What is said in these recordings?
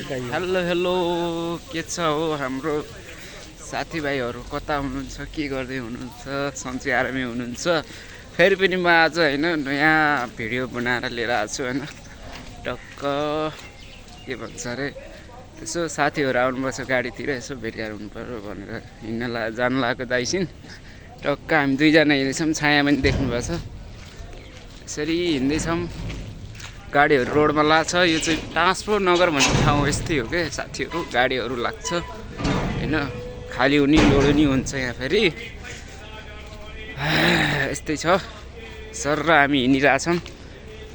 hello hello के छ हो हाम्रो साथीभाइहरू कता हुनुहुन्छ के गर्दै हुनुहुन्छ सन्चै आरामै हुनुहुन्छ फेरि पनि म आज हैन नयाँ भिडियो बनाएर लिएर आएको छु हैन टक्क के भन्छ अरे यसो साथीहरू आउनुपर्छ गाडीतिर यसो भेटघाट हुनुपर्यो भनेर जान लागेको दाइसिन टक्क हामी दुईजना हिँड्दैछौँ छाया पनि देख्नुपर्छ यसरी हिँड्दैछौँ गाडीहरू रोडमा लाग्छ यो चाहिँ ट्रान्सपोर्ट नगर भन्ने ठाउँ यस्तै हो के साथीहरू गाडीहरू लाग्छ हैन खाली हुने लोड हुने हुन्छ यहाँ फेरि यस्तै छ सर र हामी हिँडिरहेछौँ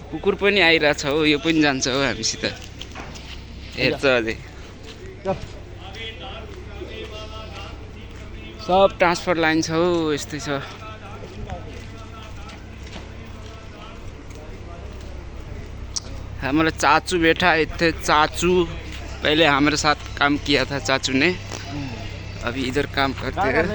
कुकुर पनि आइरहेछ हो यो पनि जान्छ हो हामीसित हेर्छ अझै सब ट्रान्सपोर्ट लाइन छ हो यस्तै छ हमारा चाचू बैठा थे चाचू पहले हमारे साथ काम किया था चाचू ने अभी इधर काम करते हैं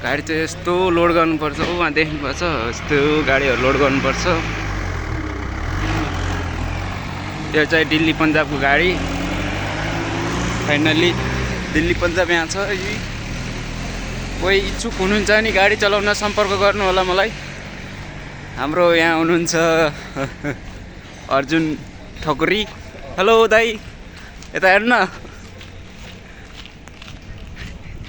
गाडी चाहिँ यस्तो लोड गर्नुपर्छ वहाँ देख्नुपर्छ यस्तो गाडीहरू लोड गर्नुपर्छ यो चाहिँ दिल्ली पन्जाबको गाडी फाइनली दिल्ली पन्जाब यहाँ छ कोही इच्छुक हुनुहुन्छ नि गाडी चलाउन सम्पर्क गर्नु होला मलाई हाम्रो यहाँ हुनुहुन्छ अर्जुन ठकुरी हेलो दाइ यता हेर्नु न